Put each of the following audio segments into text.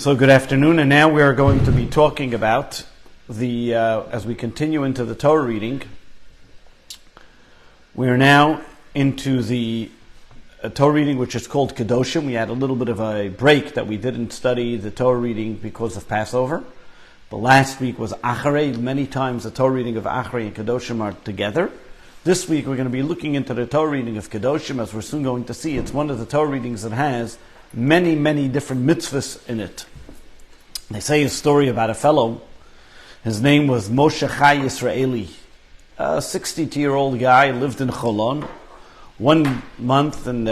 So good afternoon, and now we are going to be talking about as we continue into the Torah reading, we are now into the Torah reading which is called KEDOSHIM. We had a little bit of a break that we didn't study the Torah reading because of Passover. The last week was Acharei. Many times the Torah reading of Acharei and KEDOSHIM are together. This week we're going to be looking into the Torah reading of KEDOSHIM, as we're soon going to see. It's one of the Torah readings that has many, many different mitzvahs in it. They say a story about a fellow. His name was Moshe Chai Yisraeli. A 62-year-old guy, lived in Cholon. One month in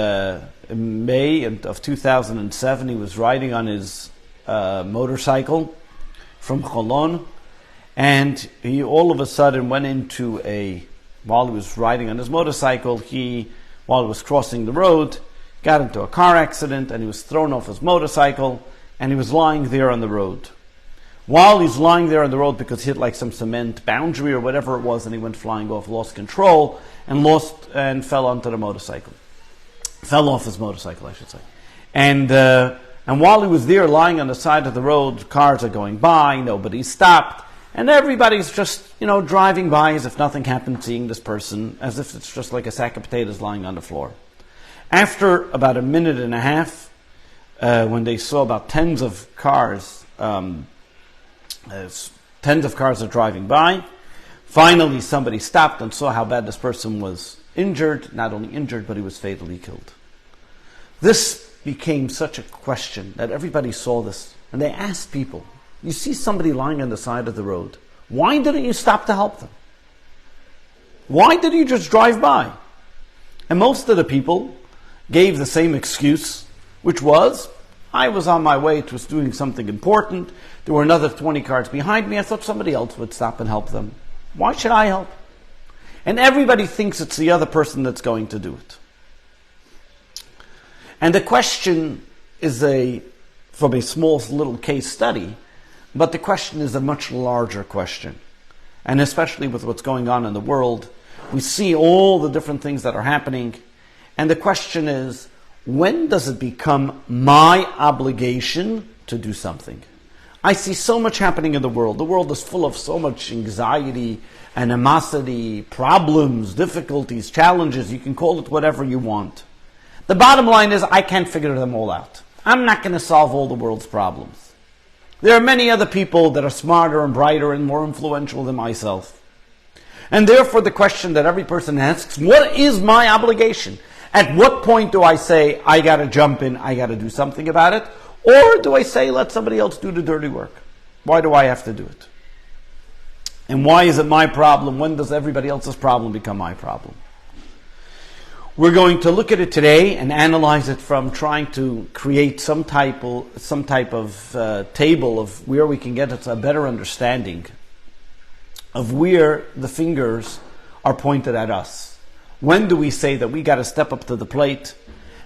May of 2007, he was riding on his motorcycle from Cholon, and he all of a sudden went into while he was riding on his motorcycle, while he was crossing the road, got into a car accident, and he was thrown off his motorcycle, and he was lying there on the road. While he's lying there on the road, because he hit like some cement boundary or whatever it was, and he went flying off, lost control, and fell onto the motorcycle. Fell off his motorcycle, I should say. And while he was there lying on the side of the road, cars are going by, nobody stopped, and everybody's just, driving by as if nothing happened, seeing this person, as if it's just like a sack of potatoes lying on the floor. After about a minute and a half, when they saw about tens of cars are driving by, finally somebody stopped and saw how bad this person was injured. Not only injured, but he was fatally killed. This became such a question that everybody saw this, and they asked people, you see somebody lying on the side of the road, why didn't you stop to help them? Why did you just drive by? And most of the people gave the same excuse, which was, I was on my way to doing something important. There were another 20 cars behind me. I thought somebody else would stop and help them. Why should I help? And everybody thinks it's the other person that's going to do it. And the question is from a small little case study, but the question is a much larger question. And especially with what's going on in the world, we see all the different things that are happening. And the question is, when does it become my obligation to do something? I see so much happening in the world. The world is full of so much anxiety, animosity, problems, difficulties, challenges. You can call it whatever you want. The bottom line is, I can't figure them all out. I'm not going to solve all the world's problems. There are many other people that are smarter and brighter and more influential than myself. And therefore the question that every person asks, what is my obligation? At what point do I say, I got to jump in, I got to do something about it? Or do I say, let somebody else do the dirty work? Why do I have to do it? And why is it my problem? When does everybody else's problem become my problem? We're going to look at it today and analyze it from trying to create some type of table of where we can get a better understanding of where the fingers are pointed at us. When do we say that we got to step up to the plate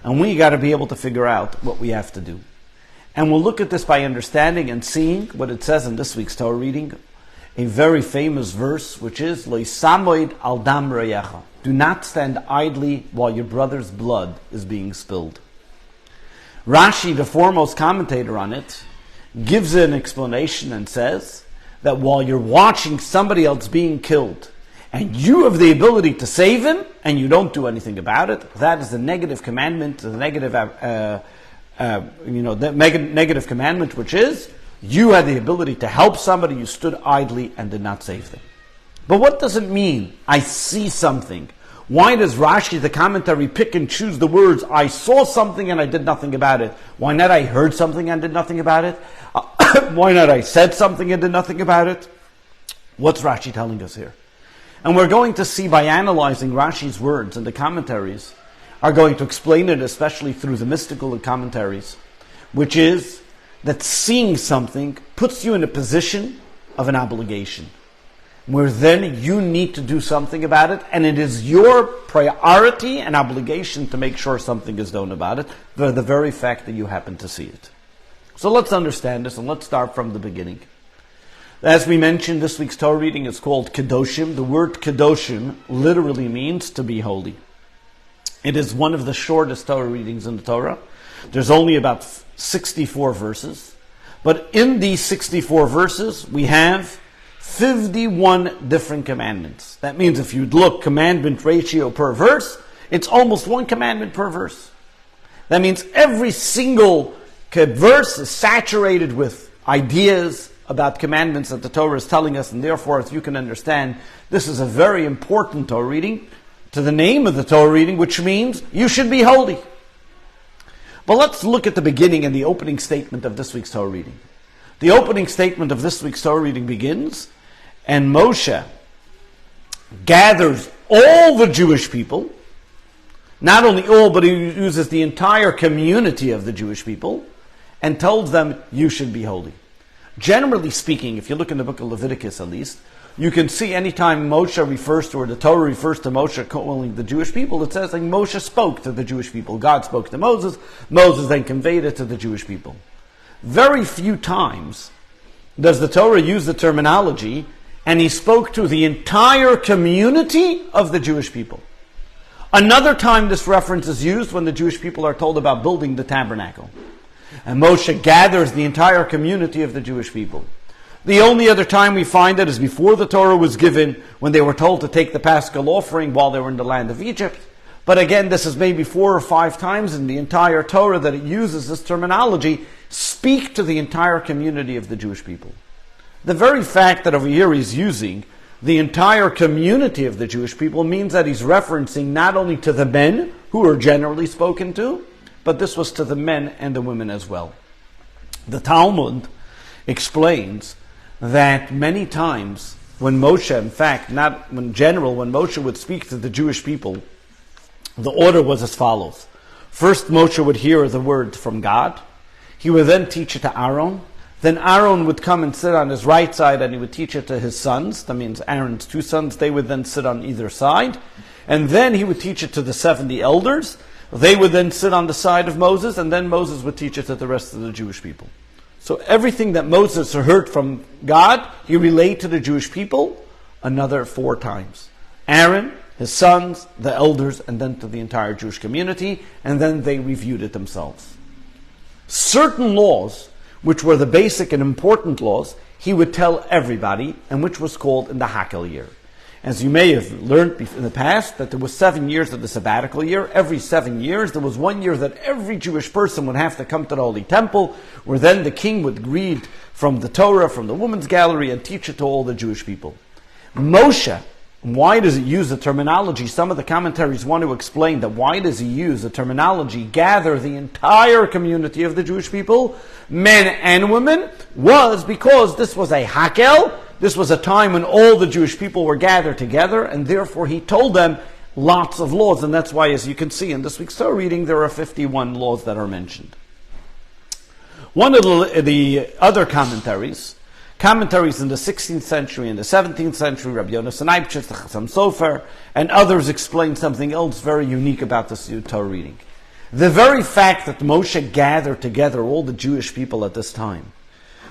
and we got to be able to figure out what we have to do? And we'll look at this by understanding and seeing what it says in this week's Torah reading, a very famous verse, which is Lo samoid al dam reyecha. Do not stand idly while your brother's blood is being spilled. Rashi, the foremost commentator on it, gives an explanation and says that while you're watching somebody else being killed, and you have the ability to save him, and you don't do anything about it, that is the negative commandment, negative commandment, which is, you had the ability to help somebody, you stood idly and did not save them. But what does it mean, I see something? Why does Rashi, the commentary, pick and choose the words, I saw something and I did nothing about it? Why not I heard something and did nothing about it? Why not I said something and did nothing about it? What's Rashi telling us here? And we're going to see by analyzing Rashi's words and the commentaries, are going to explain it especially through the mystical commentaries, which is that seeing something puts you in a position of an obligation, where then you need to do something about it, and it is your priority and obligation to make sure something is done about it, for the very fact that you happen to see it. So let's understand this, and let's start from the beginning. As we mentioned, this week's Torah reading is called KEDOSHIM. The word KEDOSHIM literally means to be holy. It is one of the shortest Torah readings in the Torah. There's only about 64 verses. But in these 64 verses, we have 51 different commandments. That means if you'd look commandment ratio per verse, it's almost one commandment per verse. That means every single verse is saturated with ideas about commandments that the Torah is telling us, and therefore, as you can understand, this is a very important Torah reading to the name of the Torah reading, which means you should be holy. But let's look at the beginning and the opening statement of this week's Torah reading. The opening statement of this week's Torah reading begins, and Moshe gathers all the Jewish people, not only all, but he uses the entire community of the Jewish people, and tells them, you should be holy. Generally speaking, if you look in the book of Leviticus at least, you can see anytime Moshe refers to, or the Torah refers to Moshe calling the Jewish people, it says like Moshe spoke to the Jewish people. God spoke to Moses. Moses then conveyed it to the Jewish people. Very few times does the Torah use the terminology, and he spoke to the entire community of the Jewish people. Another time this reference is used when the Jewish people are told about building the tabernacle. And Moshe gathers the entire community of the Jewish people. The only other time we find it is before the Torah was given, when they were told to take the Paschal offering while they were in the land of Egypt. But again, this is maybe 4 or 5 times in the entire Torah that it uses this terminology, speak to the entire community of the Jewish people. The very fact that over here he's using the entire community of the Jewish people means that he's referencing not only to the men, who are generally spoken to, but this was to the men and the women as well. The Talmud explains that many times when Moshe, in fact, not in general, when Moshe would speak to the Jewish people, the order was as follows. First, Moshe would hear the word from God. He would then teach it to Aaron. Then Aaron would come and sit on his right side, and he would teach it to his sons. That means Aaron's 2 sons. They would then sit on either side. And then he would teach it to the 70 elders. They would then sit on the side of Moses, and then Moses would teach it to the rest of the Jewish people. So everything that Moses heard from God, he relayed to the Jewish people another 4 times. Aaron, his sons, the elders, and then to the entire Jewish community, and then they reviewed it themselves. Certain laws, which were the basic and important laws, he would tell everybody, and which was called in the Hakel year. As you may have learned in the past, that there was 7 years of the sabbatical year. Every 7 years, there was 1 year that every Jewish person would have to come to the Holy Temple, where then the king would read from the Torah, from the women's gallery, and teach it to all the Jewish people. Moshe, why does it use the terminology? Some of the commentaries want to explain that why does he use the terminology, gather the entire community of the Jewish people, men and women, was because this was a Hakel. This was a time when all the Jewish people were gathered together, and therefore he told them lots of laws, and that's why, as you can see in this week's Torah reading, there are 51 laws that are mentioned. One of the other commentaries in the 16th century and the 17th century, Rabbi Yonasan Eibschitz, the Chassam Sofer, and others explain something else very unique about this Torah reading. The very fact that Moshe gathered together all the Jewish people at this time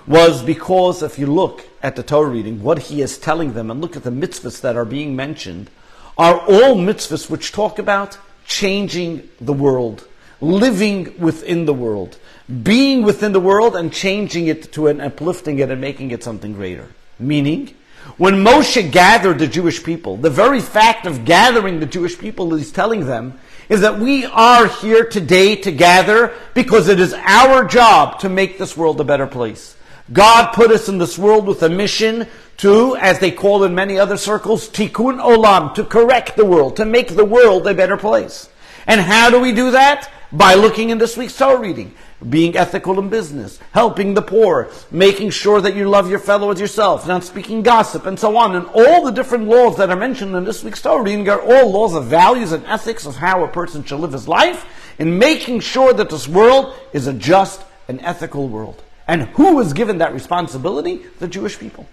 was because, if you look at the Torah reading, what he is telling them, and look at the mitzvahs that are being mentioned, are all mitzvahs which talk about changing the world, living within the world, being within the world and changing it to and uplifting it and making it something greater. Meaning, when Moshe gathered the Jewish people, the very fact of gathering the Jewish people he's telling them is that we are here today to gather because it is our job to make this world a better place. God put us in this world with a mission to, as they call in many other circles, tikkun olam, to correct the world, to make the world a better place. And how do we do that? By looking in this week's Torah reading, being ethical in business, helping the poor, making sure that you love your fellow as yourself, not speaking gossip, and so on. And all the different laws that are mentioned in this week's Torah reading are all laws of values and ethics of how a person should live his life, in making sure that this world is a just and ethical world. And who was given that responsibility? The Jewish people.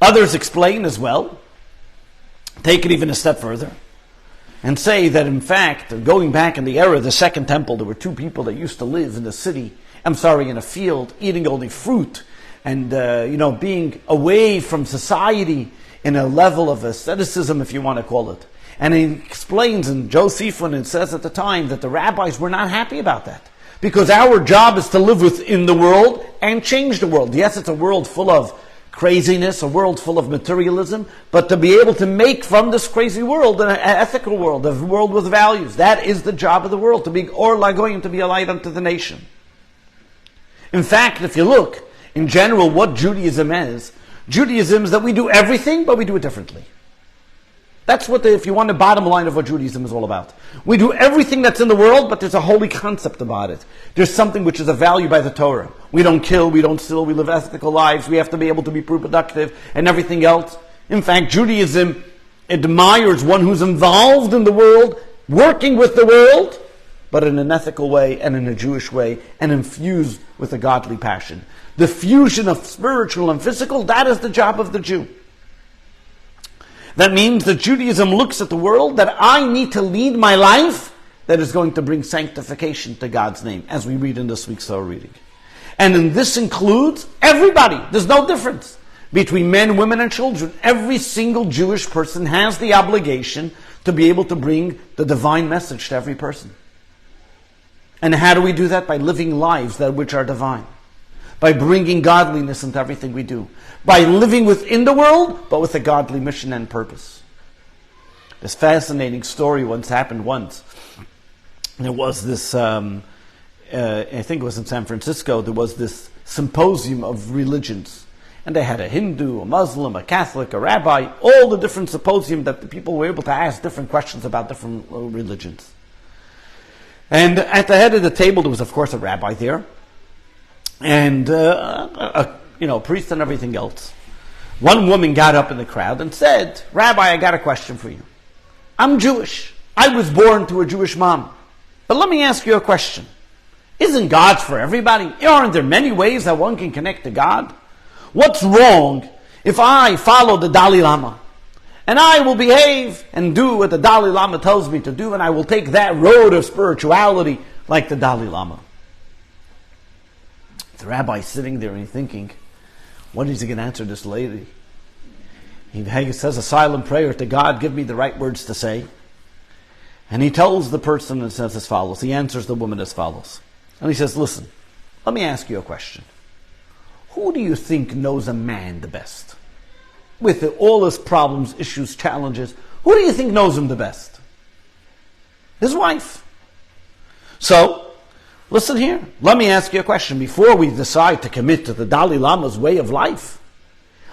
Others explain as well, take it even a step further, and say that in fact, going back in the era of the Second Temple, there were 2 people that used to live in in a field, eating only fruit, and being away from society in a level of asceticism, if you want to call it. And he explains in Josephus, and it says at the time that the rabbis were not happy about that. Because our job is to live within the world and change the world. Yes, it's a world full of craziness, a world full of materialism, but to be able to make from this crazy world an ethical world, a world with values. That is the job of the world, to be or lagoyim, to be a light unto the nation. In fact, if you look, in general, what Judaism is that we do everything, but we do it differently. That's what, if you want the bottom line of what Judaism is all about. We do everything that's in the world, but there's a holy concept about it. There's something which is a value by the Torah. We don't kill, we don't steal, we live ethical lives, we have to be able to be productive, and everything else. In fact, Judaism admires one who's involved in the world, working with the world, but in an ethical way and in a Jewish way, and infused with a godly passion. The fusion of spiritual and physical, that is the job of the Jew. That means that Judaism looks at the world that I need to lead my life that is going to bring sanctification to God's name, as we read in this week's Torah reading. And then this includes everybody. There's no difference between men, women, and children. Every single Jewish person has the obligation to be able to bring the divine message to every person. And how do we do that? By living lives that which are divine. By bringing godliness into everything we do. By living within the world, but with a godly mission and purpose. This fascinating story happened once. There was this, I think it was in San Francisco, there was this symposium of religions. And they had a Hindu, a Muslim, a Catholic, a rabbi, all the different symposium that the people were able to ask different questions about different religions. And at the head of the table, there was, of course, a rabbi there. And a priest and everything else. One woman got up in the crowd and said, "Rabbi, I got a question for you. I'm Jewish. I was born to a Jewish mom. But let me ask you a question. Isn't God for everybody? Aren't there many ways that one can connect to God? What's wrong if I follow the Dalai Lama? And I will behave and do what the Dalai Lama tells me to do, and I will take that road of spirituality like the Dalai Lama." The rabbi is sitting there and he's thinking, what is he going to answer this lady? He says a silent prayer to God, give me the right words to say. And he tells the person and says as follows. He answers the woman as follows. And he says, listen, let me ask you a question. Who do you think knows a man the best? With all his problems, issues, challenges, who do you think knows him the best? His wife. So, listen here. Let me ask you a question. Before we decide to commit to the Dalai Lama's way of life,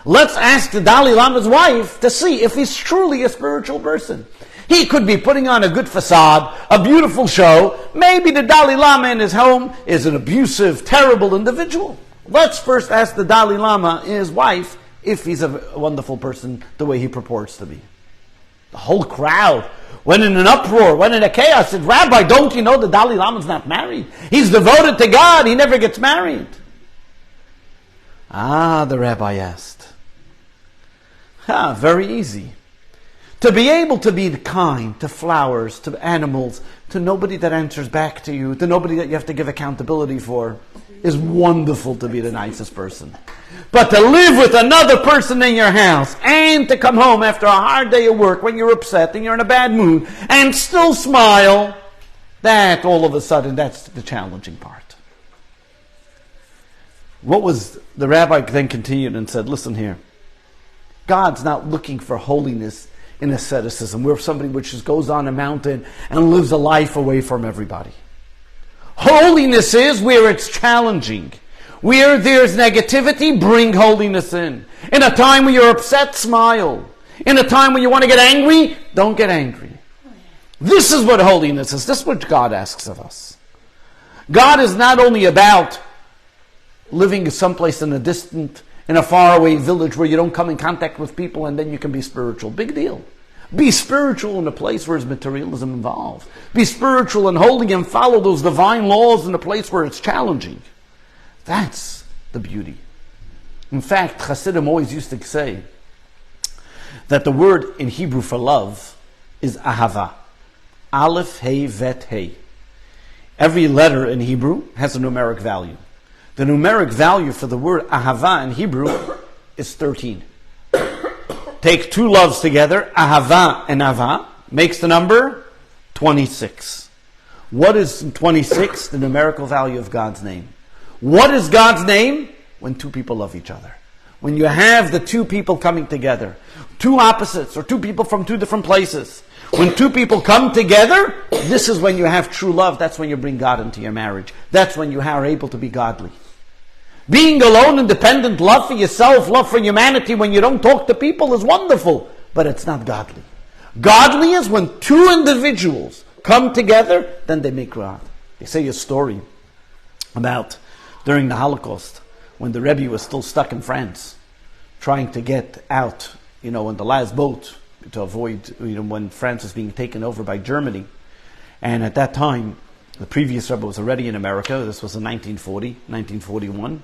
let's ask the Dalai Lama's wife to see if he's truly a spiritual person. He could be putting on a good facade, a beautiful show. Maybe the Dalai Lama in his home is an abusive, terrible individual. Let's first ask the Dalai Lama and his wife if he's a wonderful person the way he purports to be. The whole crowd went in an uproar, went in a chaos, said, Rabbi, don't you know the Dalai Lama's not married? He's devoted to God, he never gets married. The rabbi asked. Very easy. To be able to be kind to flowers, to animals, to nobody that answers back to you, to nobody that you have to give accountability for, is wonderful to be the nicest person. But to live with another person in your house and to come home after a hard day of work when you're upset and you're in a bad mood and still smile, that all of a sudden, that's the challenging part. The rabbi then continued and said, listen here, God's not looking for holiness in asceticism. We're somebody which just goes on a mountain and lives a life away from everybody. Holiness is where it's challenging. Where there's negativity, bring holiness in. In a time when you're upset, smile. In a time when you want to get angry, don't get angry. This is what holiness is. This is what God asks of us. God is not only about living someplace in a faraway village where you don't come in contact with people and then you can be spiritual. Big deal. Be spiritual in a place where there's materialism involved. Be spiritual and holy and follow those divine laws in a place where it's challenging. That's the beauty. In fact, Hasidim always used to say that the word in Hebrew for love is ahava. Aleph, Hey, Vet, Hey. Every letter in Hebrew has a numeric value. The numeric value for the word ahava in Hebrew is 13. Take two loves together, ahava and ava, makes the number 26. What is 26? The numerical value of God's name. What is God's name? When two people love each other. When you have the two people coming together. Two opposites, or two people from two different places. When two people come together, this is when you have true love. That's when you bring God into your marriage. That's when you are able to be godly. Being alone, independent, love for yourself, love for humanity, when you don't talk to people is wonderful, but it's not godly. Godly is when two individuals come together, then they make God. They say a story about during the Holocaust, when the Rebbe was still stuck in France, trying to get out, in the last boat to avoid, when France was being taken over by Germany. And at that time, the previous Rebbe was already in America. This was in 1941.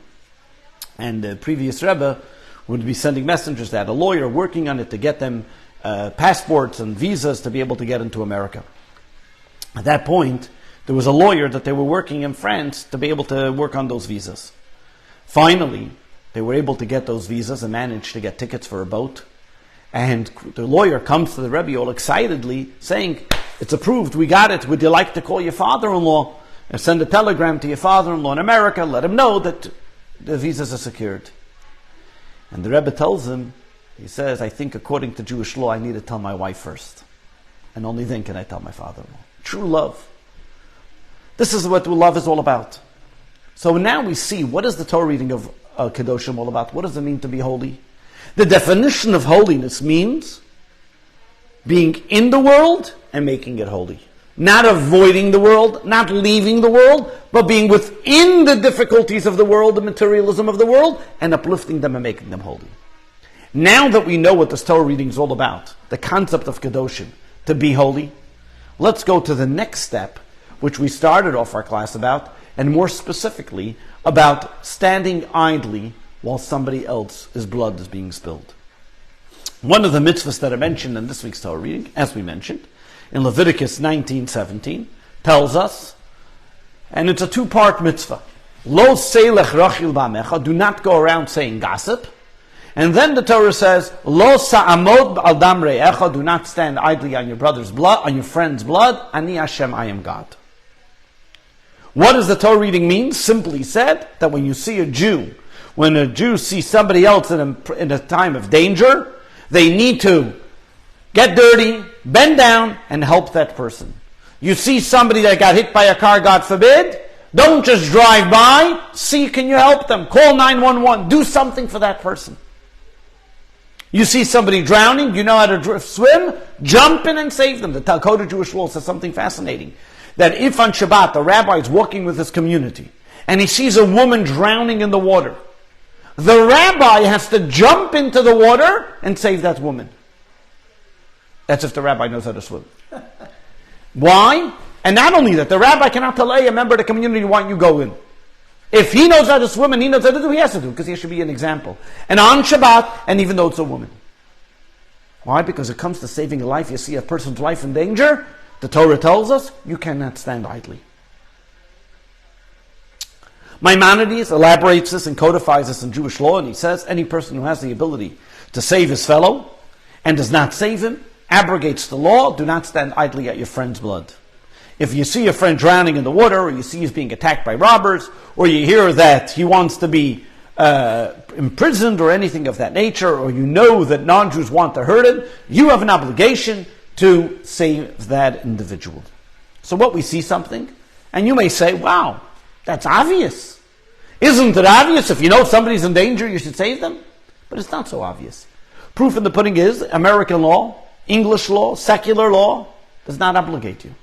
And the previous Rebbe would be sending messengers. They had a lawyer working on it to get them passports and visas to be able to get into America. At that point, there was a lawyer that they were working in France to be able to work on those visas. Finally, they were able to get those visas and managed to get tickets for a boat. And the lawyer comes to the Rebbe all excitedly saying, "It's approved, we got it. Would you like to call your father-in-law and send a telegram to your father-in-law in America, let him know that the visas are secured?" And the Rebbe tells him, he says, "I think according to Jewish law, I need to tell my wife first. And only then can I tell my father-in-law." True love. This is what love is all about. So now we see, what is the Torah reading of KEDOSHIM all about? What does it mean to be holy? The definition of holiness means being in the world and making it holy. Not avoiding the world, not leaving the world, but being within the difficulties of the world, the materialism of the world, and uplifting them and making them holy. Now that we know what this Torah reading is all about, the concept of KEDOSHIM, to be holy, let's go to the next step, which we started off our class about, and more specifically, about standing idly while somebody else's blood is being spilled. One of the mitzvahs that are mentioned in this week's Torah reading, as we mentioned, in Leviticus 19:17, tells us, and it's a two-part mitzvah, Lo seilech rachil ba'amecha, do not go around saying gossip. And then the Torah says, Lo sa'amod al dam re'echa, do not stand idly on your brother's blood, on your friend's blood. Ani Hashem, I am God. What does the Torah reading mean? Simply said, that when you see a Jew, when a Jew sees somebody else in a time of danger, they need to get dirty, bend down, and help that person. You see somebody that got hit by a car, God forbid, don't just drive by, see, can you help them? Call 911, do something for that person. You see somebody drowning, you know how to swim, jump in and save them. The Code of Jewish Law says something fascinating. That if on Shabbat the rabbi is walking with his community and he sees a woman drowning in the water, the rabbi has to jump into the water and save that woman. That's if the rabbi knows how to swim. Why? And not only that, the rabbi cannot tell a member of the community, why don't you go in? If he knows how to swim and he knows how to do, he has to do, because he should be an example. And on Shabbat, and even though it's a woman. Why? Because it comes to saving a life. You see a person's life in danger, the Torah tells us, you cannot stand idly. Maimonides elaborates this and codifies this in Jewish law, and he says, any person who has the ability to save his fellow and does not save him, abrogates the law, do not stand idly at your friend's blood. If you see a friend drowning in the water, or you see he's being attacked by robbers, or you hear that he wants to be imprisoned or anything of that nature, or you know that non-Jews want to hurt him, you have an obligation to save that individual. So what we see something, and you may say, wow, that's obvious. Isn't it obvious if you know somebody's in danger, you should save them? But it's not so obvious. Proof in the pudding is American law, English law, secular law does not obligate you.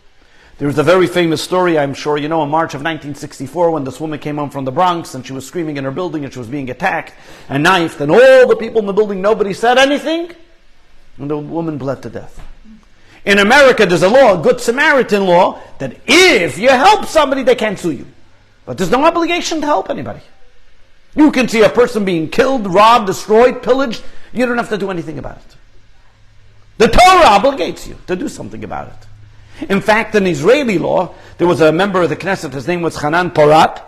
There's a very famous story, I'm sure you know, in March of 1964 when this woman came home from the Bronx and she was screaming in her building and she was being attacked and knifed, and all the people in the building, nobody said anything, and the woman bled to death. In America there's a law, a Good Samaritan law, that if you help somebody they can't sue you. But there's no obligation to help anybody. You can see a person being killed, robbed, destroyed, pillaged, you don't have to do anything about it. The Torah obligates you to do something about it. In fact, in Israeli law, there was a member of the Knesset, his name was Hanan Porat,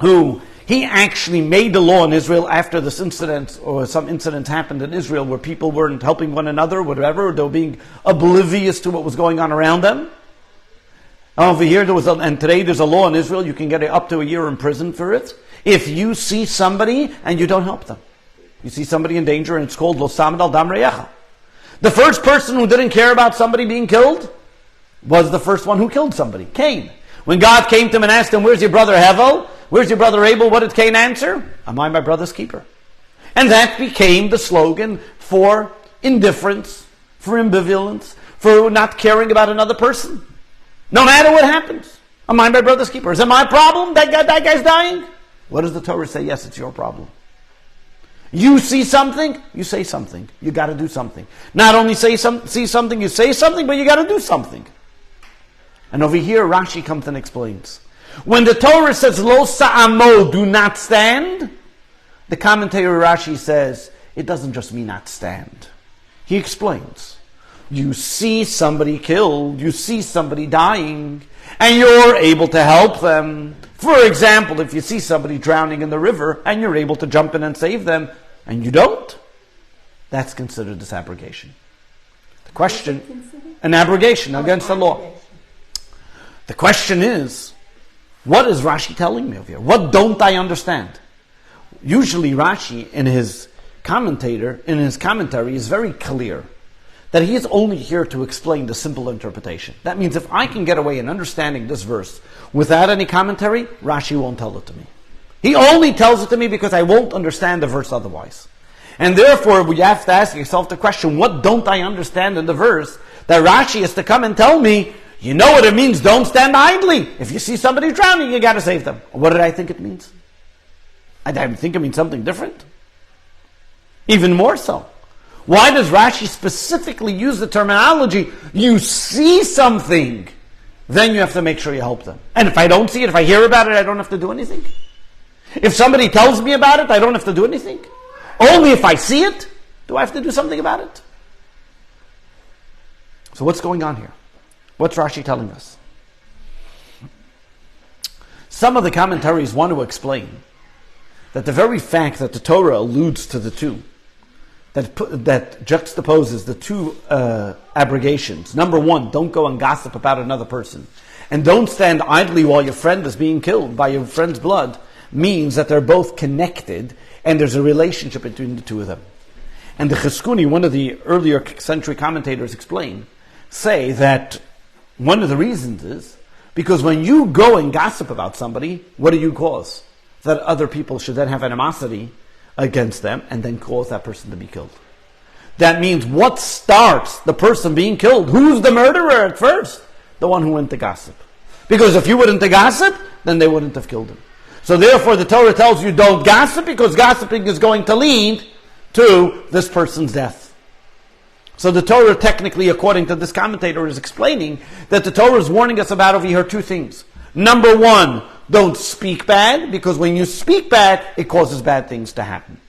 who he actually made the law in Israel after this incident, or some incidents happened in Israel where people weren't helping one another, whatever, they were being oblivious to what was going on around them. Over here, and today there's a law in Israel, you can get up to a year in prison for it if you see somebody and you don't help them. You see somebody in danger, and it's called Lo Samad al Dam Reyecha. The first person who didn't care about somebody being killed was the first one who killed somebody, Cain. When God came to him and asked him, where's your brother Hevel? Where's your brother Abel? What did Cain answer? Am I my brother's keeper? And that became the slogan for indifference, for ambivalence, for not caring about another person. No matter what happens, am I my brother's keeper? Is it my problem that guy's dying? What does the Torah say? Yes, it's your problem. You see something, you say something. You got to do something. Not only see something, you say something, but you got to do something. And over here, Rashi comes and explains. When the Torah says, Lo sa'amo, do not stand, the commentator Rashi says, it doesn't just mean not stand. He explains. You see somebody killed, you see somebody dying, and you're able to help them. For example, if you see somebody drowning in the river, and you're able to jump in and save them, and you don't, that's considered disabrogation. The question, an abrogation against the law. The question is, what is Rashi telling me over here? What don't I understand? Usually Rashi, in his commentary, is very clear that he is only here to explain the simple interpretation. That means if I can get away in understanding this verse without any commentary, Rashi won't tell it to me. He only tells it to me because I won't understand the verse otherwise. And therefore, you have to ask yourself the question, what don't I understand in the verse that Rashi is to come and tell me, you know what it means, don't stand idly. If you see somebody drowning, you got to save them. What did I think it means? I didn't think it means something different. Even more so. Why does Rashi specifically use the terminology, you see something, then you have to make sure you help them. And if I don't see it, if I hear about it, I don't have to do anything. If somebody tells me about it, I don't have to do anything. Only if I see it, do I have to do something about it. So what's going on here? What's Rashi telling us? Some of the commentaries want to explain that the very fact that the Torah alludes to the two, that juxtaposes the two abrogations. Number one, don't go and gossip about another person. And don't stand idly while your friend is being killed by your friend's blood, means that they're both connected and there's a relationship between the two of them. And the Cheskuni, one of the earlier century commentators say that one of the reasons is because when you go and gossip about somebody, what do you cause? That other people should then have animosity against them and then cause that person to be killed. That means what starts the person being killed? Who's the murderer at first? The one who went to gossip. Because if you wouldn't to gossip, then they wouldn't have killed him. So therefore the Torah tells you don't gossip because gossiping is going to lead to this person's death. So the Torah technically, according to this commentator, is explaining that the Torah is warning us about over here two things. Number one, don't speak bad, because when you speak bad, it causes bad things to happen.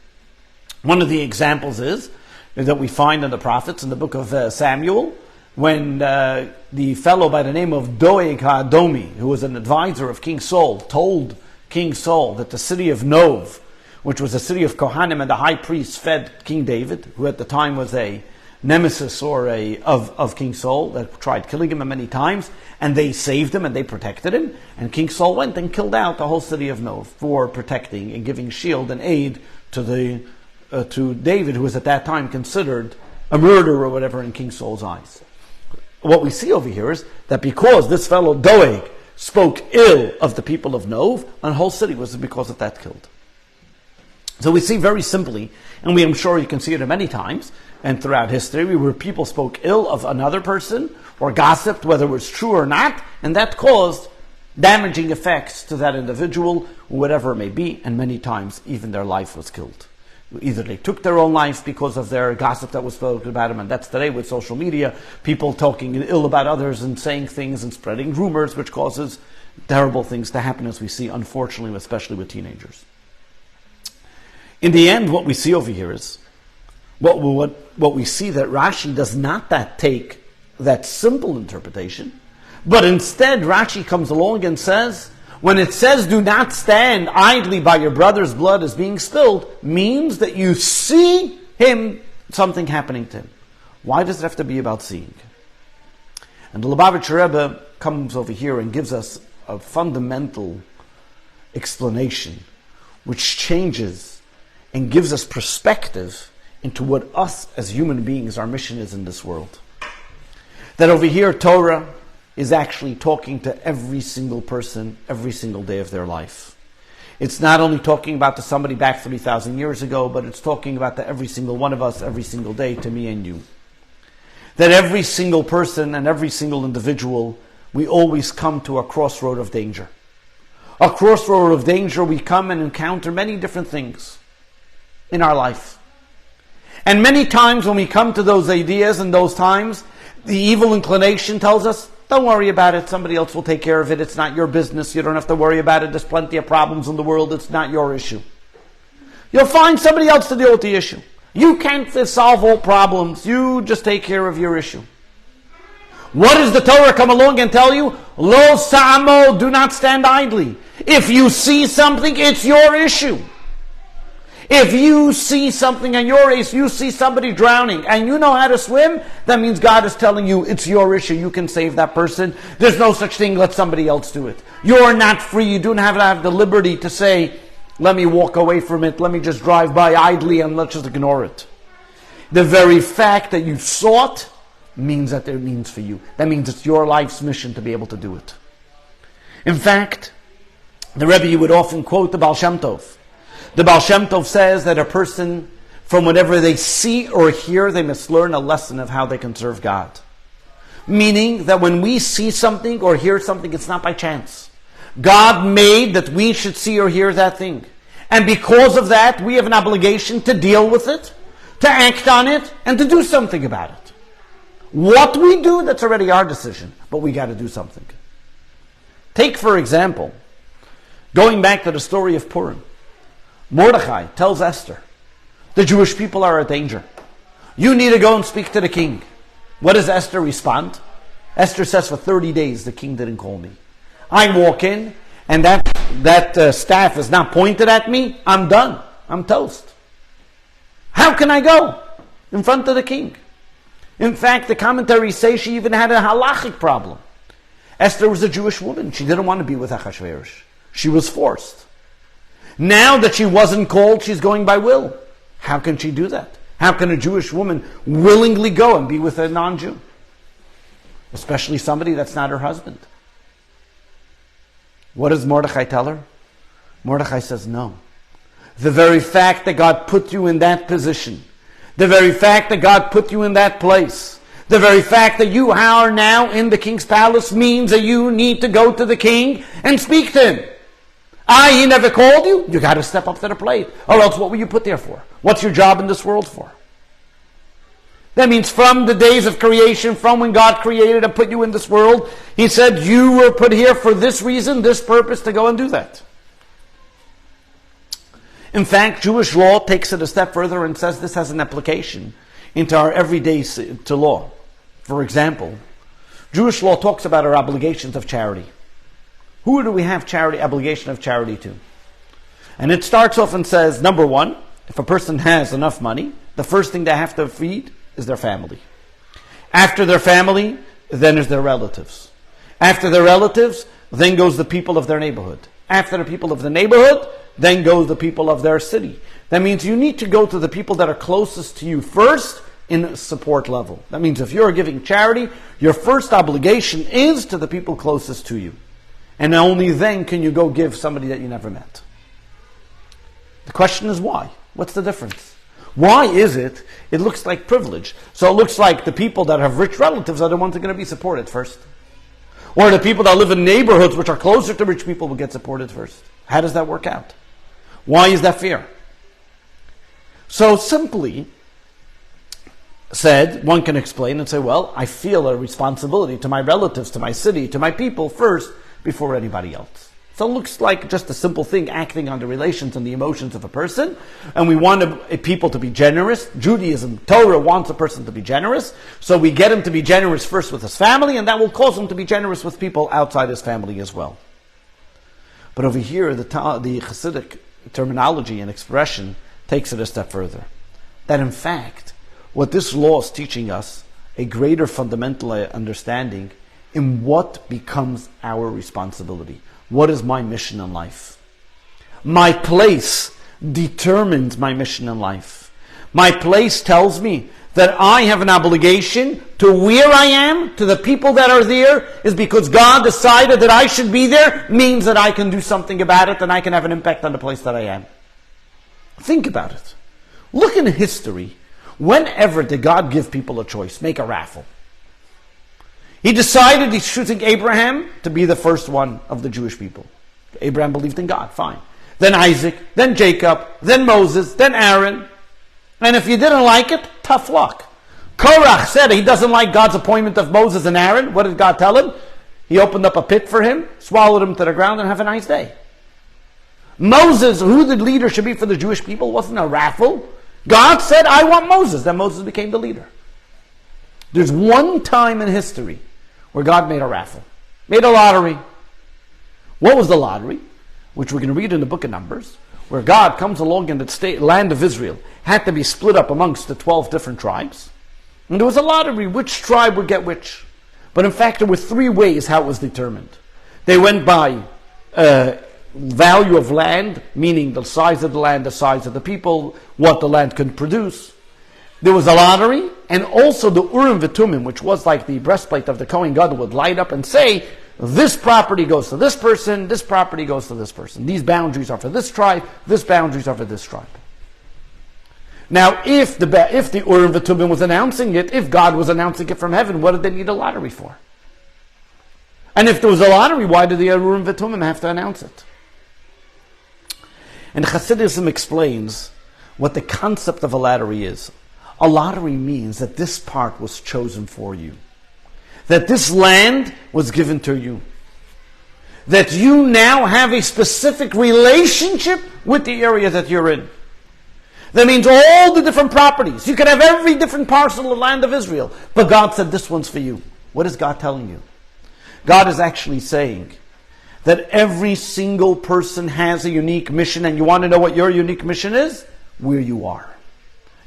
One of the examples is that we find in the prophets, in the book of Samuel, when the fellow by the name of Doeg HaAdomi, who was an advisor of King Saul, told King Saul that the city of Nov, which was a city of Kohanim and the high priest, fed King David, who at the time was a nemesis of King Saul that tried killing him many times, and they saved him and they protected him. And King Saul went and killed out the whole city of Nov for protecting and giving shield and aid to David, who was at that time considered a murderer or whatever in King Saul's eyes. What we see over here is that because this fellow Doeg spoke ill of the people of Nov, and the whole city was because of that killed. So we see very simply, and I'm sure you can see it many times, and throughout history, where people spoke ill of another person, or gossiped, whether it was true or not, and that caused damaging effects to that individual, whatever it may be, and many times even their life was killed. Either they took their own life because of their gossip that was spoken about them, and that's today with social media, people talking ill about others and saying things and spreading rumors, which causes terrible things to happen, as we see, unfortunately, especially with teenagers. In the end, what we see over here is, what we see that Rashi does not take that simple interpretation, but instead Rashi comes along and says, when it says do not stand idly by your brother's blood is being spilled, means that you see him, something happening to him. Why does it have to be about seeing? And the Lubavitcher Rebbe comes over here and gives us a fundamental explanation which changes and gives us perspective into what us as human beings, our mission is in this world. That over here, Torah is actually talking to every single person every single day of their life. It's not only talking about to somebody back 3,000 years ago, but it's talking about to every single one of us every single day, to me and you. That every single person and every single individual, we always come to a crossroad of danger. A crossroad of danger, we come and encounter many different things in our life. And many times when we come to those ideas and those times, the evil inclination tells us, don't worry about it, somebody else will take care of it, it's not your business, you don't have to worry about it, there's plenty of problems in the world, it's not your issue. You'll find somebody else to deal with the issue. You can't solve all problems, you just take care of your issue. What does the Torah come along and tell you? Lo sa'amo, do not stand idly. If you see something, it's your issue. If you see something on your race, you see somebody drowning, and you know how to swim, that means God is telling you it's your issue. You can save that person. There's no such thing, let somebody else do it. You're not free. You don't have the liberty to say, let me walk away from it, let me just drive by idly and let's just ignore it. The very fact that you saw it means that it means for you. That means it's your life's mission to be able to do it. In fact, the Rebbe would often quote the Baal Shem Tov. The Baal Shem Tov says that a person, from whatever they see or hear, they must learn a lesson of how they can serve God. Meaning that when we see something or hear something, it's not by chance. God made that we should see or hear that thing. And because of that, we have an obligation to deal with it, to act on it, and to do something about it. What we do, that's already our decision, but we got to do something. Take, for example, going back to the story of Purim. Mordechai tells Esther, the Jewish people are in danger. You need to go and speak to the king. What does Esther respond? Esther says, for 30 days the king didn't call me. I walk in, and that staff is not pointed at me. I'm done. I'm toast. How can I go in front of the king? In fact, the commentaries say she even had a halachic problem. Esther was a Jewish woman. She didn't want to be with Achashverosh. She was forced. Now that she wasn't called, she's going by will. How can she do that? How can a Jewish woman willingly go and be with a non-Jew? Especially somebody that's not her husband. What does Mordechai tell her? Mordechai says no. The very fact that God put you in that position, the very fact that God put you in that place, the very fact that you are now in the king's palace means that you need to go to the king and speak to him. He never called you? You got to step up to the plate. Or else what were you put there for? What's your job in this world for? That means from the days of creation, from when God created and put you in this world, He said you were put here for this reason, this purpose, to go and do that. In fact, Jewish law takes it a step further and says this has an application into our everyday to law. For example, Jewish law talks about our obligations of charity. Who do we have obligation of charity to? And it starts off and says, number one, if a person has enough money, the first thing they have to feed is their family. After their family, then is their relatives. After their relatives, then goes the people of their neighborhood. After the people of the neighborhood, then goes the people of their city. That means you need to go to the people that are closest to you first in support level. That means if you're giving charity, your first obligation is to the people closest to you. And only then can you go give somebody that you never met. The question is why? What's the difference? Why is it looks like privilege? So it looks like the people that have rich relatives are the ones that are going to be supported first. Or the people that live in neighborhoods which are closer to rich people will get supported first. How does that work out? Why is that fair? So simply said, one can explain and say, well, I feel a responsibility to my relatives, to my city, to my people first, before anybody else. So it looks like just a simple thing, acting on the relations and the emotions of a person. And we want people to be generous. Judaism, Torah wants a person to be generous. So we get him to be generous first with his family, and that will cause him to be generous with people outside his family as well. But over here, the Hasidic terminology and expression takes it a step further. That in fact, what this law is teaching us, a greater fundamental understanding, in what becomes our responsibility. What is my mission in life? My place determines my mission in life. My place tells me that I have an obligation to where I am, to the people that are there, is because God decided that I should be there, means that I can do something about it and I can have an impact on the place that I am. Think about it. Look in history. Whenever did God give people a choice? Make a raffle. He decided he's choosing Abraham to be the first one of the Jewish people. Abraham believed in God, fine. Then Isaac, then Jacob, then Moses, then Aaron. And if you didn't like it, tough luck. Korach said he doesn't like God's appointment of Moses and Aaron. What did God tell him? He opened up a pit for him, swallowed him to the ground, and have a nice day. Moses, who the leader should be for the Jewish people, wasn't a raffle. God said, I want Moses. Then Moses became the leader. There's one time in history where God made a raffle, made a lottery. What was the lottery? Which we're going to read in the book of Numbers, where God comes along and the land of Israel had to be split up amongst the 12 different tribes. And there was a lottery, which tribe would get which. But in fact, there were 3 ways how it was determined. They went by value of land, meaning the size of the land, the size of the people, what the land could produce. There was a lottery, and also the Urim V'Tumim, which was like the breastplate of the Kohen Gadol, would light up and say, this property goes to this person, this property goes to this person. These boundaries are for this tribe, this boundaries are for this tribe. Now, if the Urim V'Tumim was announcing it, if God was announcing it from heaven, what did they need a lottery for? And if there was a lottery, why did the Urim V'Tumim have to announce it? And Hasidism explains what the concept of a lottery is. A lottery means that this part was chosen for you. That this land was given to you. That you now have a specific relationship with the area that you're in. That means all the different properties. You can have every different parcel of land of Israel. But God said this one's for you. What is God telling you? God is actually saying that every single person has a unique mission, and you want to know what your unique mission is? Where you are.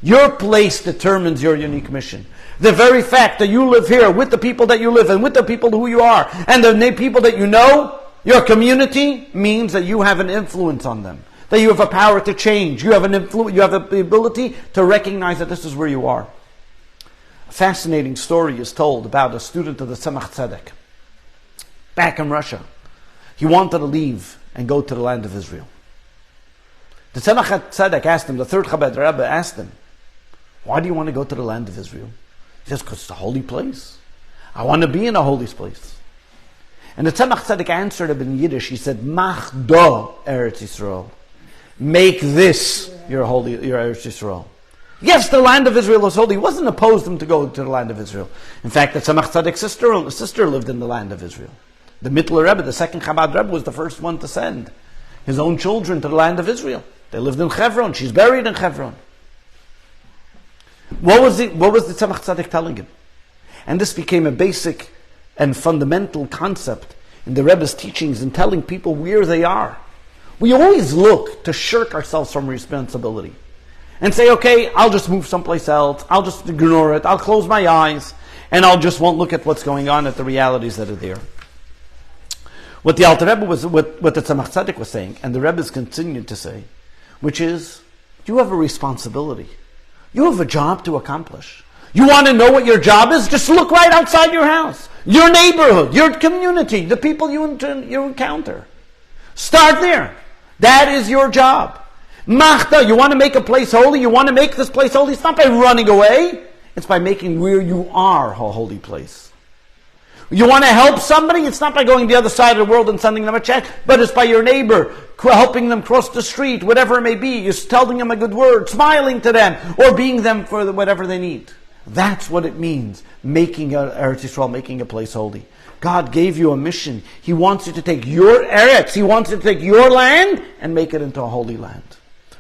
Your place determines your unique mission. The very fact that you live here with the people that you live in, with the people who you are, and the people that you know, your community, means that you have an influence on them. That you have a power to change. You have the ability to recognize that this is where you are. A fascinating story is told about a student of the Tzemach Tzedek back in Russia. He wanted to leave and go to the land of Israel. The Tzemach Tzedek asked him, the third Chabad Rebbe asked him, why do you want to go to the land of Israel? He says, because it's a holy place. I want to be in a holy place. And the Tzemach Tzedek answered him in Yiddish. He said, Mach do Eretz Yisrael. Make this your Eretz Yisrael. Yes, the land of Israel was holy. He wasn't opposed to him to go to the land of Israel. In fact, the Tzemach Tzedek's sister lived in the land of Israel. The Mittler Rebbe, the second Chabad Rebbe, was the first one to send his own children to the land of Israel. They lived in Hebron. She's buried in Hebron. What was the Tzemach Tzedek telling him? And this became a basic and fundamental concept in the Rebbe's teachings in telling people where they are. We always look to shirk ourselves from responsibility and say, okay, I'll just move someplace else. I'll just ignore it. I'll close my eyes and I'll just won't look at what's going on, at the realities that are there. What the Alter Rebbe was, what the Tzemach Tzedek was saying, and the Rebbe's continued to say, which is, you have a responsibility. You have a job to accomplish. You want to know what your job is? Just look right outside your house, your neighborhood, your community, the people you encounter. Start there. That is your job. Machta, you want to make a place holy? You want to make this place holy? It's not by running away. It's by making where you are a holy place. You want to help somebody? It's not by going the other side of the world and sending them a check, but it's by your neighbor, helping them cross the street, whatever it may be. You're telling them a good word, smiling to them, or being them for whatever they need. That's what it means, making Eretz Yisrael, making a place holy. God gave you a mission. He wants you to take your Eretz, He wants you to take your land and make it into a holy land.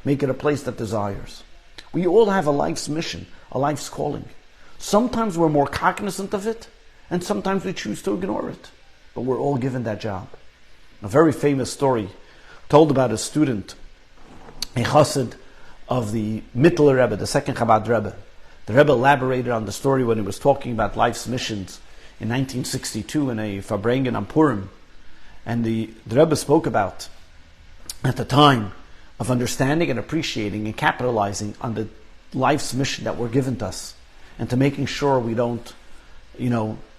Make it a place that desires. We all have a life's mission, a life's calling. Sometimes we're more cognizant of it, and sometimes we choose to ignore it. But we're all given that job. A very famous story told about a student, a chassid of the Mittler Rebbe, the second Chabad Rebbe. The Rebbe elaborated on the story when he was talking about life's missions in 1962 in a Farbrengen on Purim. And the Rebbe spoke about, at the time, of understanding and appreciating and capitalizing on the life's mission that were given to us, and to making sure we don't,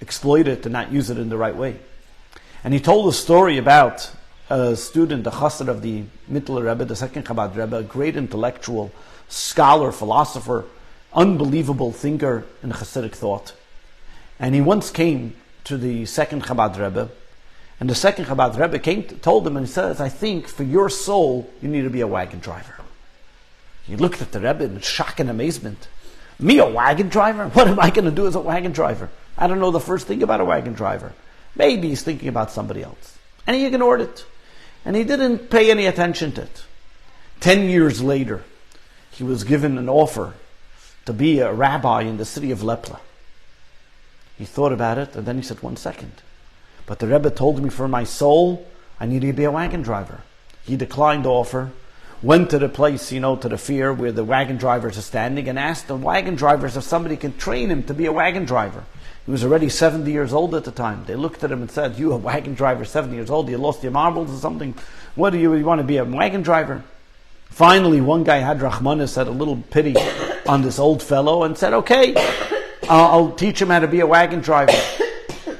exploit it and not use it in the right way. And he told a story about a student, a chassid of the Mittler Rebbe, the second Chabad Rebbe, a great intellectual, scholar, philosopher, unbelievable thinker in Hasidic thought. And he once came to the second Chabad Rebbe, and the second Chabad Rebbe told him, and he says, I think for your soul, you need to be a wagon driver. He looked at the Rebbe in shock and amazement. Me, a wagon driver? What am I going to do as a wagon driver? I don't know the first thing about a wagon driver. Maybe he's thinking about somebody else. And he ignored it. And he didn't pay any attention to it. 10 years later, he was given an offer to be a rabbi in the city of Lepla. He thought about it, and then he said, 1 second. But the Rebbe told me for my soul, I need to be a wagon driver. He declined the offer, went to the place, to the fair where the wagon drivers are standing, and asked the wagon drivers if somebody can train him to be a wagon driver. He was already 70 years old at the time. They looked at him and said, you a wagon driver, 70 years old, you lost your marbles or something? What do you want to be, a wagon driver? Finally, one guy had Rahmanis, had a little pity on this old fellow, and said, okay, I'll teach him how to be a wagon driver.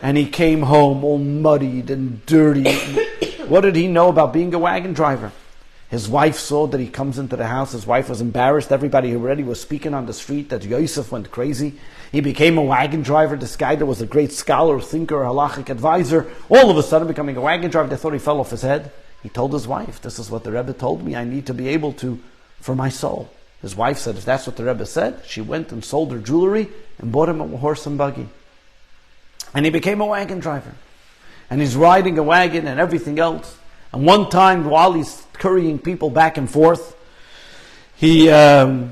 And he came home all muddied and dirty. What did he know about being a wagon driver? His wife saw that he comes into the house. His wife was embarrassed. Everybody already was speaking on the street that Yosef went crazy. He became a wagon driver. This guy that was a great scholar, thinker, halachic advisor, all of a sudden becoming a wagon driver. They thought he fell off his head. He told his wife, this is what the Rebbe told me. I need to be able to, for my soul. His wife said, if that's what the Rebbe said, she went and sold her jewelry and bought him a horse and buggy. And he became a wagon driver. And he's riding a wagon and everything else. And one time, while he's currying people back and forth, a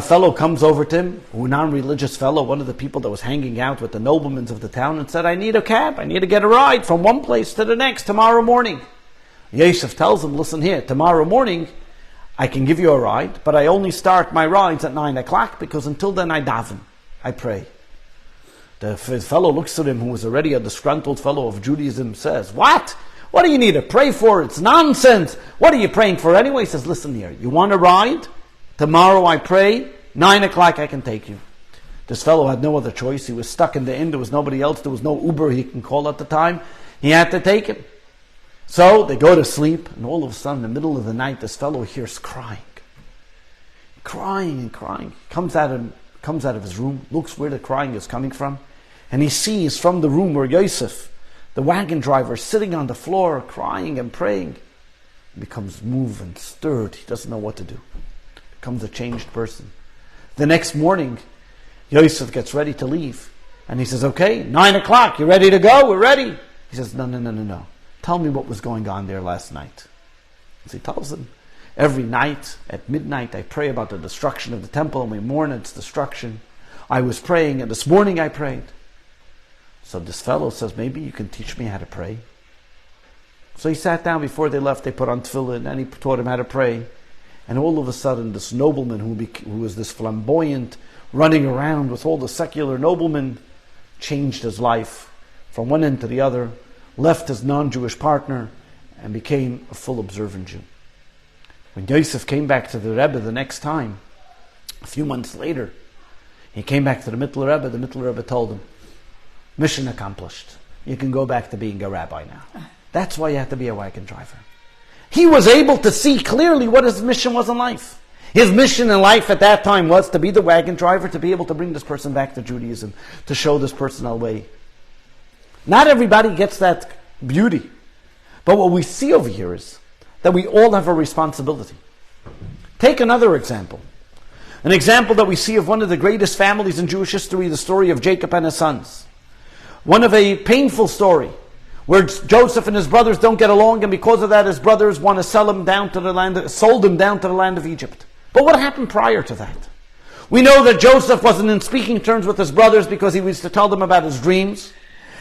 fellow comes over to him, a non-religious fellow, one of the people that was hanging out with the noblemen of the town, and said, I need a cab. I need to get a ride from one place to the next tomorrow morning. Yosef tells him, listen here, tomorrow morning I can give you a ride, but I only start my rides at 9 o'clock because until then I daven, I pray. The fellow looks at him, who was already a disgruntled fellow of Judaism, says, what? What do you need to pray for? It's nonsense. What are you praying for anyway? He says, listen here, you want a ride? Tomorrow I pray, 9 o'clock I can take you. This fellow had no other choice. He was stuck in the inn. There was nobody else. There was no Uber he can call at the time. He had to take him. So they go to sleep, and all of a sudden, in the middle of the night, this fellow hears crying. Crying and crying. Comes out of his room, looks where the crying is coming from, and he sees from the room where Yosef, the wagon driver, sitting on the floor, crying and praying. He becomes moved and stirred. He doesn't know what to do. Becomes a changed person. The next morning, Yosef gets ready to leave. And he says, okay, 9 o'clock, you ready to go? We're ready. He says, no. Tell me what was going on there last night. So he tells him, every night at midnight I pray about the destruction of the temple, and we mourn its destruction. I was praying, and this morning I prayed. So this fellow says, maybe you can teach me how to pray. So he sat down. Before they left, they put on tefillin, and he taught him how to pray. And all of a sudden, this nobleman who was this flamboyant, running around with all the secular noblemen, changed his life from one end to the other, left his non-Jewish partner, and became a full observant Jew. When Yosef came back to the Rebbe the next time, a few months later, he came back to the Mittler Rebbe. The Mittler Rebbe told him, mission accomplished. You can go back to being a rabbi now. That's why you have to be a wagon driver. He was able to see clearly what his mission was in life. His mission in life at that time was to be the wagon driver, to be able to bring this person back to Judaism, to show this person our way. Not everybody gets that beauty. But what we see over here is that we all have a responsibility. Take another example. An example that we see of one of the greatest families in Jewish history, the story of Jacob and his sons. One of a painful story, where Joseph and his brothers don't get along, and because of that his brothers want to sell him down to the land, sold him down to the land of Egypt. But what happened prior to that? We know that Joseph wasn't in speaking terms with his brothers because he was to tell them about his dreams.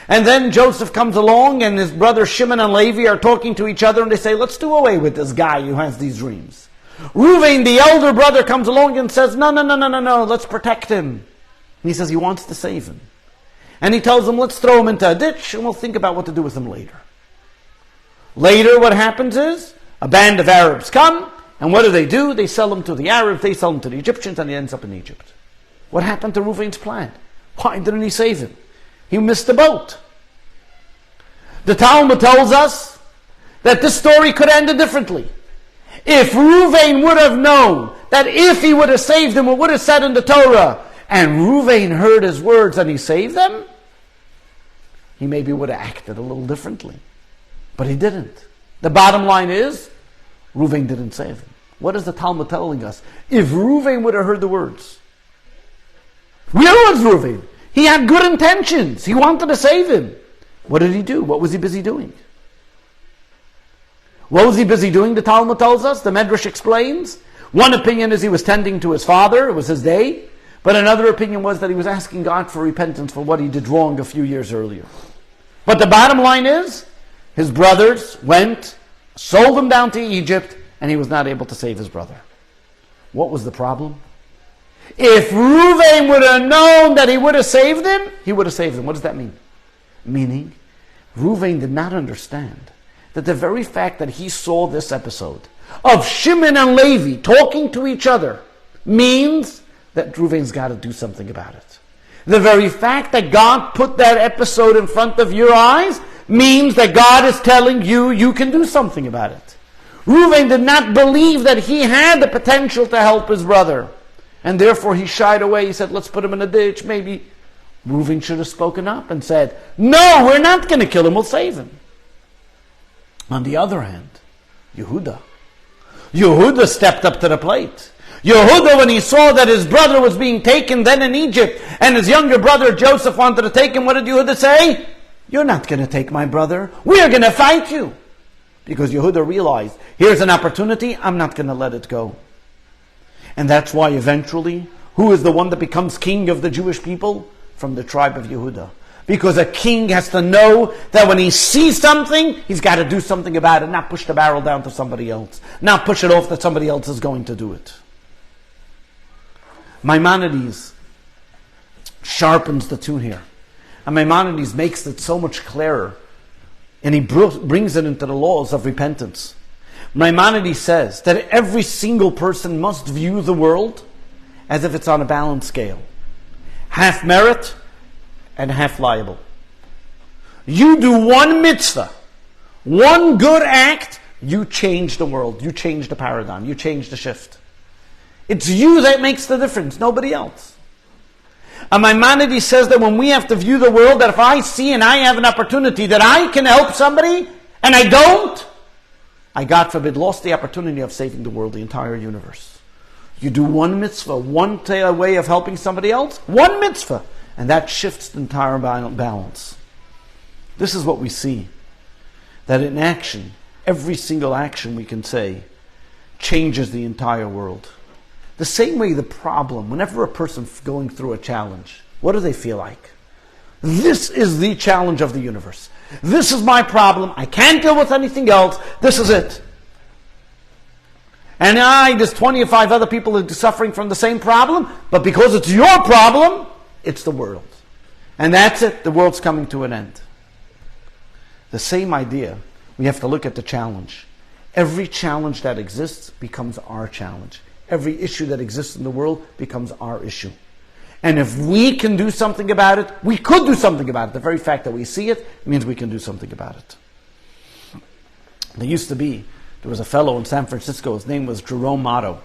And then Joseph comes along, and his brothers Shimon and Levi are talking to each other, and they say, let's do away with this guy who has these dreams. Reuven, the elder brother, comes along and says, no, let's protect him. And he says he wants to save him. And he tells them, let's throw him into a ditch and we'll think about what to do with him later. Later, what happens is, a band of Arabs come, and what do? They sell him to the Arabs, they sell him to the Egyptians, and he ends up in Egypt. What happened to Reuven's plan? Why didn't he save him? He missed the boat. The Talmud tells us that this story could have ended differently. If Reuven would have known that if he would have saved him, it would have said in the Torah, and Reuven heard his words and he saved them, he maybe would have acted a little differently. But he didn't. The bottom line is, Reuven didn't save him. What is the Talmud telling us? If Reuven would have heard the words. Where was Reuven? He had good intentions. He wanted to save him. What did he do? What was he busy doing? What was he busy doing, the Talmud tells us? The Medrash explains. One opinion is he was tending to his father. It was his day. But another opinion was that he was asking God for repentance for what he did wrong a few years earlier. But the bottom line is, his brothers went, sold him down to Egypt, and he was not able to save his brother. What was the problem? If Reuven would have known that he would have saved him, he would have saved him. What does that mean? Meaning, Reuven did not understand that the very fact that he saw this episode of Shimon and Levi talking to each other means that Reuven's got to do something about it. The very fact that God put that episode in front of your eyes means that God is telling you, you can do something about it. Reuven did not believe that he had the potential to help his brother. And therefore he shied away. He said, let's put him in a ditch. Maybe Reuven should have spoken up and said, no, we're not going to kill him. We'll save him. On the other hand, Yehuda stepped up to the plate. Yehuda, when he saw that his brother was being taken then in Egypt, and his younger brother Joseph wanted to take him, what did Yehuda say? You're not going to take my brother. We're going to fight you. Because Yehuda realized, here's an opportunity, I'm not going to let it go. And that's why eventually, who is the one that becomes king of the Jewish people? From the tribe of Yehuda. Because a king has to know that when he sees something, he's got to do something about it, not push the barrel down to somebody else. Not push it off that somebody else is going to do it. Maimonides sharpens the tune here. And Maimonides makes it so much clearer. And he brings it into the laws of repentance. Maimonides says that every single person must view the world as if it's on a balanced scale. Half merit and half liable. You do one mitzvah, one good act, you change the world, you change the paradigm, you change the shift. It's you that makes the difference, nobody else. And Maimonides says that when we have to view the world, that if I see and I have an opportunity that I can help somebody, and I don't, I, God forbid, lost the opportunity of saving the world, the entire universe. You do one mitzvah, one way of helping somebody else, one mitzvah, and that shifts the entire balance. This is what we see. That in action, every single action we can say, changes the entire world. The same way the problem, whenever a person's going through a challenge, what do they feel like? This is the challenge of the universe. This is my problem. I can't deal with anything else. This is it. And there's 25 other people that are suffering from the same problem, but because it's your problem, it's the world. And that's it. The world's coming to an end. The same idea. We have to look at the challenge. Every challenge that exists becomes our challenge. Every issue that exists in the world becomes our issue. And if we can do something about it, we could do something about it. The very fact that we see it means we can do something about it. There was a fellow in San Francisco, his name was Jerome Otto.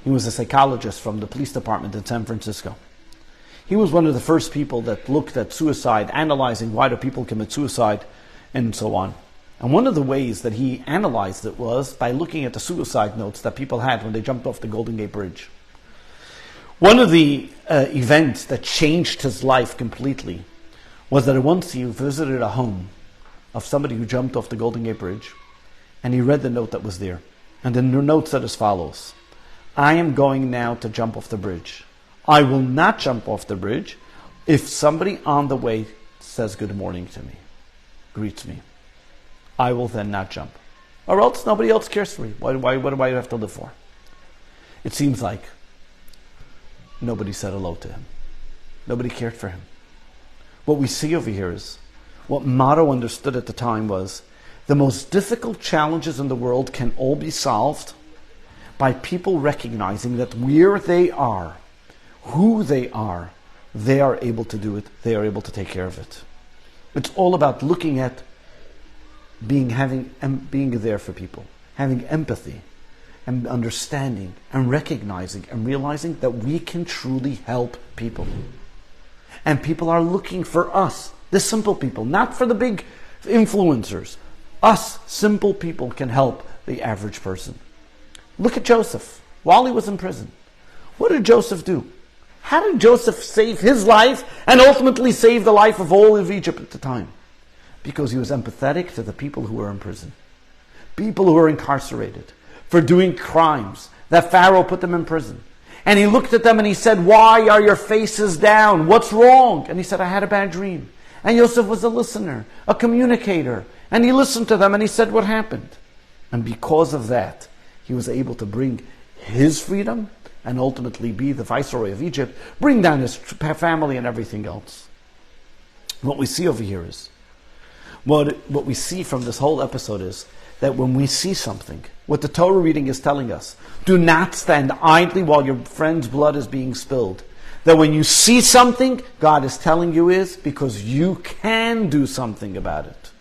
He was a psychologist from the police department in San Francisco. He was one of the first people that looked at suicide, analyzing why do people commit suicide, and so on. And one of the ways that he analyzed it was by looking at the suicide notes that people had when they jumped off the Golden Gate Bridge. One of the events that changed his life completely was that once he visited a home of somebody who jumped off the Golden Gate Bridge, and he read the note that was there. And the note said as follows: I am going now to jump off the bridge. I will not jump off the bridge if somebody on the way says good morning to me, greets me. I will then not jump. Or else nobody else cares for me. What do I have to live for? It seems like nobody said hello to him. Nobody cared for him. what we see over here is, what Motto understood at the time was, the most difficult challenges in the world can all be solved by people recognizing that where they are, who they are able to do it, they are able to take care of it. It's all about looking at being there for people, having empathy and understanding and recognizing and realizing that we can truly help people. And people are looking for us, the simple people, not for the big influencers. Us simple people can help the average person. Look at Joseph while he was in prison. What did Joseph do? How did Joseph save his life and ultimately save the life of all of Egypt at the time? Because he was empathetic to the people who were in prison, people who were incarcerated for doing crimes that Pharaoh put them in prison. And he looked at them and he said, "Why are your faces down? What's wrong?" And he said, "I had a bad dream." And Joseph was a listener, a communicator. And he listened to them and he said what happened. And because of that, he was able to bring his freedom and ultimately be the viceroy of Egypt, bring down his family and everything else. What we see over here is, what we see from this whole episode is that when we see something, what the Torah reading is telling us, do not stand idly while your friend's blood is being spilled. That when you see something, God is telling you is because you can do something about it.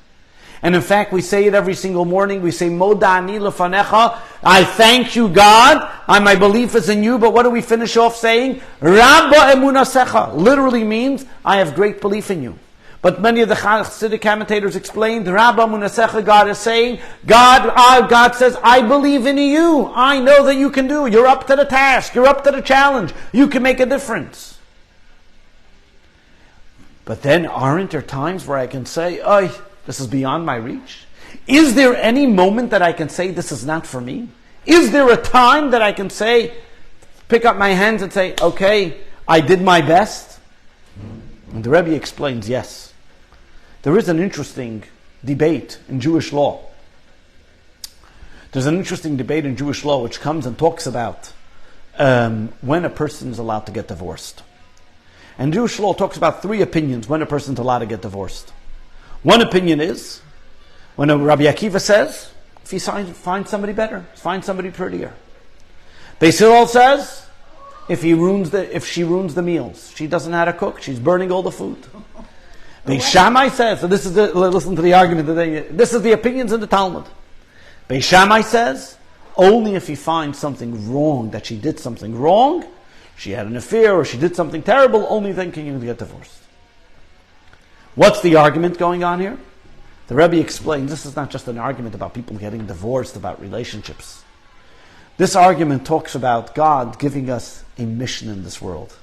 And in fact, we say it every single morning. We say, Moda ani lefanecha. I thank you, God. My belief is in you. But what do we finish off saying? Rabba emunasecha. Literally means, I have great belief in you. But many of the Hasidic commentators explained, Rabba emunasecha, God is saying, God says, I believe in you. I know that you can do. You're up to the task. You're up to the challenge. You can make a difference. But then aren't there times where I can say, this is beyond my reach? Is there any moment that I can say this is not for me? Is there a time that I can say, pick up my hands and say, okay, I did my best? And the Rebbe explains, yes. There is an interesting debate in Jewish law. There's an interesting debate in Jewish law which comes and talks about when a person is allowed to get divorced. And Jewish law talks about 3 opinions when a person is allowed to get divorced. One opinion is, when Rabbi Akiva says, if you find somebody better, find somebody prettier. Beis Hillel says, if she ruins the meals, she doesn't know how to cook, she's burning all the food. Beis Shammai says, so listen to the argument today, this is the opinions in the Talmud. Beis Shammai says, only if you find something wrong, that she did something wrong, she had an affair or she did something terrible, only then can you get divorced. What's the argument going on here? The Rebbe explains this is not just an argument about people getting divorced, about relationships. This argument talks about God giving us a mission in this world.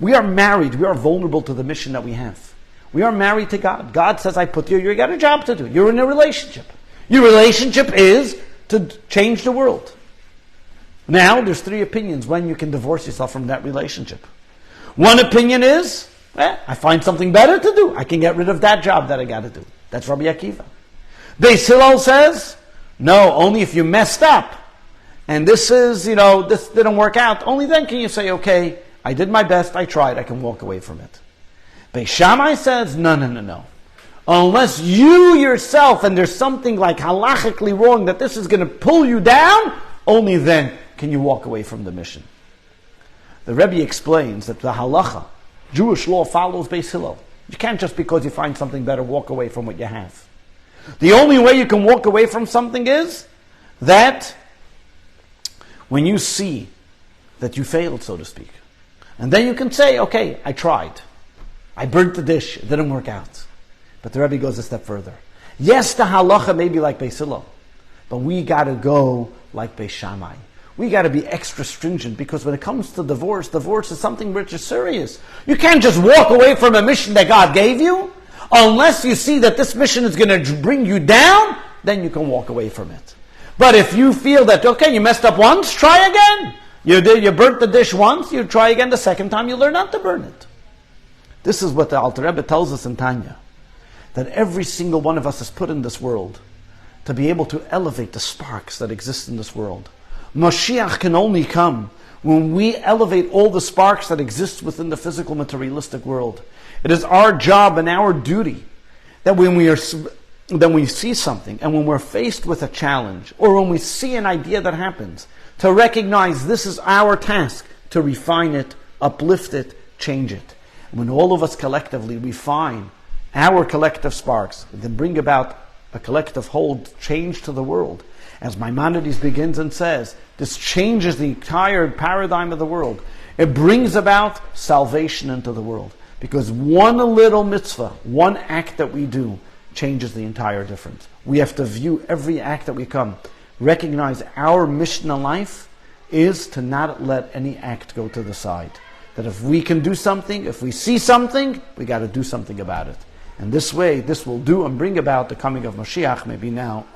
We are married. We are vulnerable to the mission that we have. We are married to God. God says, I put you got a job to do. You're in a relationship. Your relationship is to change the world. Now, there's 3 opinions when you can divorce yourself from that relationship. One opinion is, I find something better to do. I can get rid of that job that I got to do. That's Rabbi Akiva. Beis Hillel says, no, only if you messed up. And this didn't work out. Only then can you say, okay, I did my best, I tried, I can walk away from it. Beis Shammai says, no. Unless you yourself, and there's something like halachically wrong that this is going to pull you down, only then can you walk away from the mission. The Rebbe explains that the halacha, Jewish law, follows Beis Hillel. You can't just because you find something better walk away from what you have. The only way you can walk away from something is that when you see that you failed, so to speak. And then you can say, okay, I tried. I burnt the dish. It didn't work out. But the Rebbe goes a step further. Yes, the halacha may be like Beis Hillel, but we got to go like Beis Shammai. We got to be extra stringent because when it comes to divorce is something which is serious. You can't just walk away from a mission that God gave you unless you see that this mission is going to bring you down, then you can walk away from it. But if you feel that, okay, you messed up once, try again. You burnt the dish once, you try again the second time, you learn not to burn it. This is what the Alter Rebbe tells us in Tanya, that every single one of us is put in this world to be able to elevate the sparks that exist in this world. Mashiach can only come when we elevate all the sparks that exist within the physical materialistic world. It is our job and our duty that when we see something and when we're faced with a challenge or when we see an idea that happens, to recognize this is our task to refine it, uplift it, change it. When all of us collectively refine our collective sparks, then bring about a collective whole change to the world. As Maimonides begins and says, this changes the entire paradigm of the world. It brings about salvation into the world. Because one little mitzvah, one act that we do, changes the entire difference. We have to view every act that we come. Recognize our mission in life is to not let any act go to the side. That if we can do something, if we see something, we got to do something about it. And this way, this will do and bring about the coming of Mashiach, maybe now.